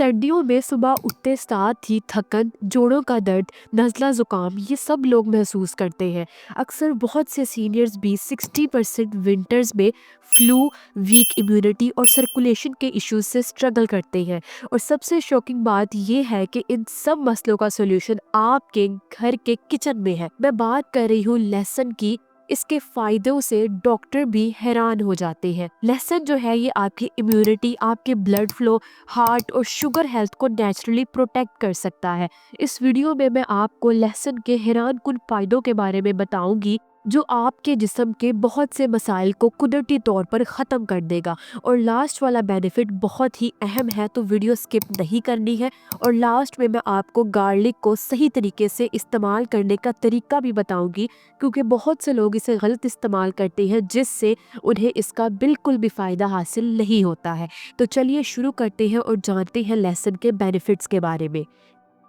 सर्दियों में सुबह उठते साथ ही थकन, जोड़ों का दर्द, नज़ला ज़ुकाम ये सब लोग महसूस करते हैं। अक्सर बहुत से सीनियर्स भी 60% विंटर्स में फ्लू, वीक इम्यूनिटी और सर्कुलेशन के इश्यूज से स्ट्रगल करते हैं। और सबसे शॉकिंग बात ये है कि इन सब मसलों का सॉल्यूशन आपके घर के किचन में है। मैं बात कर रही हूँ लहसुन की। इसके फायदों से डॉक्टर भी हैरान हो जाते हैं। लहसुन जो है ये आपकी इम्यूनिटी, आपके ब्लड फ्लो, हार्ट और शुगर हेल्थ को नेचुरली प्रोटेक्ट कर सकता है। इस वीडियो में मैं आपको लहसुन के हैरान कुन फायदों के बारे में बताऊंगी जो आपके जिस्म के बहुत से मसाइल को कुदरती तौर पर ख़त्म कर देगा। और लास्ट वाला बेनिफिट बहुत ही अहम है, तो वीडियो स्किप नहीं करनी है। और लास्ट में मैं आपको गार्लिक को सही तरीके से इस्तेमाल करने का तरीका भी बताऊंगी, क्योंकि बहुत से लोग इसे गलत इस्तेमाल करते हैं जिससे उन्हें इसका बिल्कुल भी फ़ायदा हासिल नहीं होता है। तो चलिए शुरू करते हैं और जानते हैं लहसुन के बेनिफिट्स के बारे में।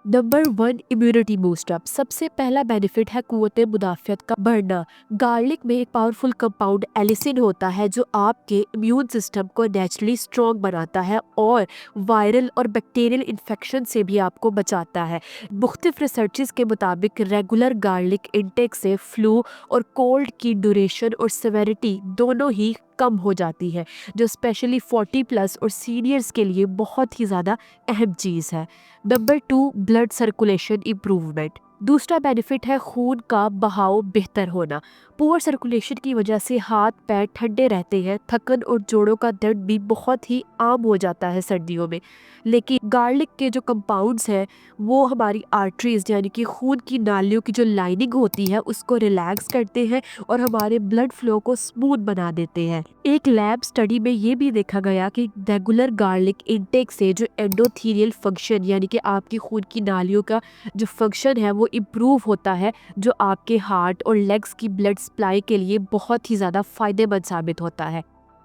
Number 1, immunity boost up. सबसे पहला बेनिफिट है कुव्वत मुदाफ़ियत का बढ़ना। गार्लिक में एक पावरफुल कंपाउंड एलिसिन होता है जो आपके इम्यून सिस्टम को नेचुरली स्ट्रॉन्ग बनाता है और वायरल और बैक्टीरियल इन्फेक्शन से भी आपको बचाता है। मुख्तलिफ रिसर्चेस के मुताबिक रेगुलर गार्लिक इंटेक से फ्लू और कोल्ड की ड्यूरेशन और सेवेरिटी दोनों ही कम हो जाती है, जो स्पेशली 40+ और सीनियर्स के लिए बहुत ही ज़्यादा अहम चीज़ है। Number 2, blood circulation improvement. दूसरा बेनिफिट है खून का बहाव बेहतर होना। पुअर सर्कुलेशन की वजह से हाथ पैर ठंडे रहते हैं, थकन और जोड़ों का दर्द भी बहुत ही आम हो जाता है सर्दियों में। लेकिन गार्लिक के जो कंपाउंड्स हैं वो हमारी आर्टरीज यानी कि खून की नालियों की जो लाइनिंग होती है उसको रिलैक्स करते हैं और हमारे ब्लड फ्लो को स्मूथ बना देते हैं। एक लैब स्टडी में ये भी देखा गया कि रेगुलर गार्लिक इंटेक से जो एंडोथेलियल फंक्शन यानी कि आपकी खून की नालियों का जो फंक्शन है वो इम्प्रूव होता है, जो आपके हार्ट और लेग्स की ब्लड सप्लाई के लिए बहुत ही ज़्यादा फायदेमंद साबित होता है।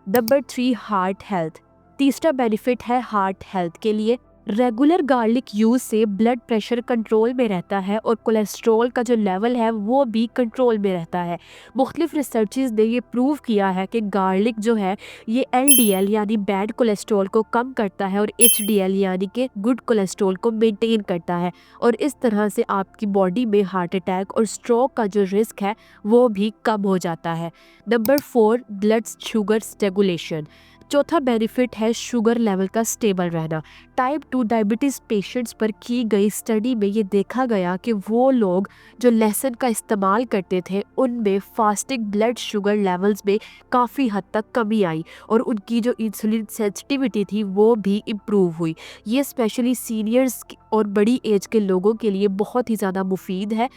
Number 3, heart health. तीसरा बेनिफिट है हार्ट हेल्थ के लिए। रेगुलर गार्लिक यूज से ब्लड प्रेशर कंट्रोल में रहता है और कोलेस्ट्रॉल का जो लेवल है वो भी कंट्रोल में रहता है। मुख्तलिफ रिसर्चेस ने ये प्रूव किया है कि गार्लिक जो है ये LDL यानी बैड कोलेस्ट्रॉल को कम करता है और HDL यानी कि गुड कोलेस्ट्रॉल को मेंटेन करता है, और इस तरह से आपकी बॉडी में हार्ट अटैक और स्ट्रोक का जो रिस्क है वो भी कम हो जाता है। Number 4, blood sugar regulation. चौथा बेनिफिट है शुगर लेवल का स्टेबल रहना। टाइप 2 डायबिटीज़ पेशेंट्स पर की गई स्टडी में ये देखा गया कि वो लोग जो लहसुन का इस्तेमाल करते थे उनमें फास्टिंग ब्लड शुगर लेवल्स में काफ़ी हद तक कमी आई और उनकी जो इंसुलिन सेंसिटिविटी थी वो भी इम्प्रूव हुई। ये स्पेशली सीनियर्स और बड़ी एज के लोगों के लिए बहुत ही ज़्यादा मुफीद है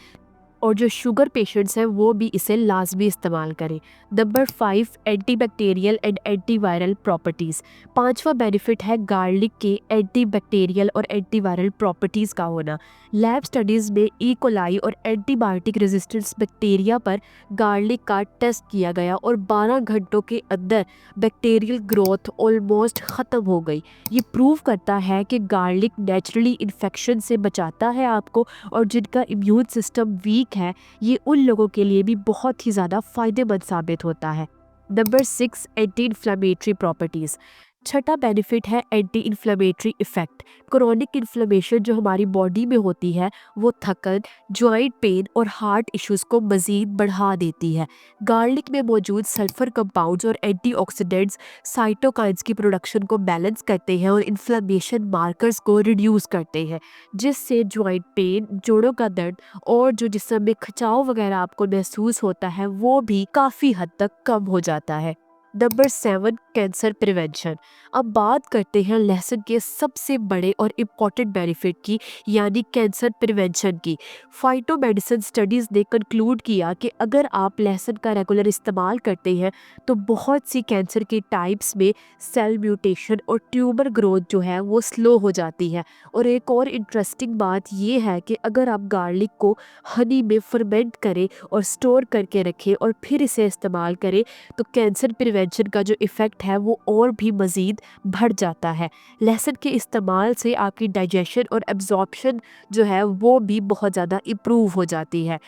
और जो शुगर पेशेंट्स हैं वो भी इसे लाजमी इस्तेमाल करें। Number 5, anti bacterial and anti viral properties. पांचवा बेनिफिट है गार्लिक के एंटी बैक्टीरियल और एंटी वायरल प्रॉपर्टीज़ का होना। लैब स्टडीज़ में ई कोलाई और एंटीबायोटिक रेजिस्टेंस बैक्टीरिया पर गार्लिक का टेस्ट किया गया और 12 घंटों के अंदर बैक्टीरियल ग्रोथ ऑलमोस्ट ख़त्म हो गई। ये प्रूव करता है कि गार्लिक नेचुरली इन्फेक्शन से बचाता है आपको, और जिनका इम्यून सिस्टम वीक है ये उन लोगों के लिए भी बहुत ही ज़्यादा फायदेमंद साबित होता है। Number 6, anti inflammatory properties. छठा बेनिफिट है anti inflammatory effect. Chronic inflammation जो हमारी बॉडी में होती है वो थकन, जॉइंट पेन और हार्ट इश्यूज को मज़ीद बढ़ा देती है। गार्लिक में मौजूद सल्फर कंपाउंड्स और एंटीऑक्सीडेंट्स साइटोकाइन्स की प्रोडक्शन को बैलेंस करते हैं और इन्फ्लेमेशन मार्कर्स को रिड्यूस करते हैं, जिससे जॉइंट पेन, जोड़ों का दर्द और जो जिस्म में खिंचाव वगैरह आपको महसूस होता है वो भी काफ़ी हद तक कम हो जाता है। Number 7, cancer prevention. अब बात करते हैं लहसुन के सबसे बड़े और इम्पॉर्टेंट बेनिफिट की, यानी कैंसर प्रिवेंशन की। फाइटो मेडिसिन स्टडीज़ ने कंक्लूड किया कि अगर आप लहसुन का रेगुलर इस्तेमाल करते हैं तो बहुत सी कैंसर के टाइप्स में सेल म्यूटेशन और ट्यूमर ग्रोथ जो है वो स्लो हो जाती है। और एक और इंटरेस्टिंग बात ये है कि अगर आप गार्लिक को हनी में फर्मेंट करें और स्टोर करके रखें और फिर इसे इस्तेमाल करें तो कैंसर प्रिवेंशन का जो इफ़ेक्ट है वो और भी मज़ीद बढ़ जाता है। लहसुन के इस्तेमाल से आपकी डाइजेशन और एब्जॉर्प्शन जो है वो भी बहुत ज़्यादा इम्प्रूव हो जाती है।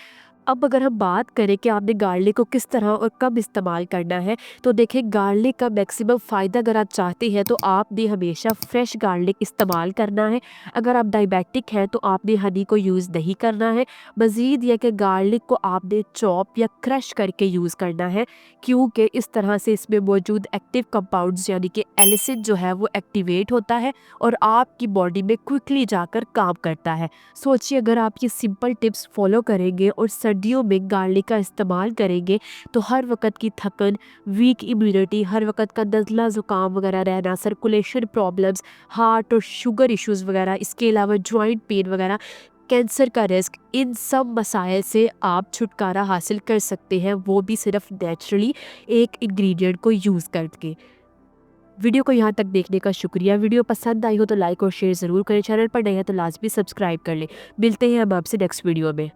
अब अगर हम बात करें कि आपने गार्लिक को किस तरह और कब इस्तेमाल करना है, तो देखिए गार्लिक का मैक्सिमम फ़ायदा अगर आप चाहते हैं तो आपने हमेशा फ्रेश गार्लिक इस्तेमाल करना है। अगर आप डायबिटिक हैं तो आपने हनी को यूज़ नहीं करना है। मज़ीद ये कि गार्लिक को आपने चॉप या क्रश करके यूज़ करना है, क्योंकि इस तरह से इसमें मौजूद एक्टिव कंपाउंड्स यानी कि एलिसिन जो है वो एक्टिवेट होता है और आपकी बॉडी में क्विकली जाकर काम करता है। सोचिए अगर आप ये सिंपल टिप्स फॉलो करेंगे और सर्दियों में गार्लिक का इस्तेमाल करेंगे तो हर वक्त की थकन, वीक इम्यूनिटी, हर वक्त का नज़ला ज़ुकाम वगैरह रहना, सर्कुलेशन प्रॉब्लम्स, हार्ट और शुगर इश्यूज़ वगैरह, इसके अलावा जॉइंट पेन वगैरह, कैंसर का रिस्क, इन सब मसाइल से आप छुटकारा हासिल कर सकते हैं, वो भी सिर्फ नेचुरली एक इंग्रेडिएंट को यूज़ करके। वीडियो को यहाँ तक देखने का शुक्रिया। वीडियो पसंद आई हो तो लाइक और शेयर ज़रूर करें। चैनल पर नए हैं तो लाजमी सब्सक्राइब कर लें। मिलते हैं हम आपसे नेक्स्ट वीडियो में।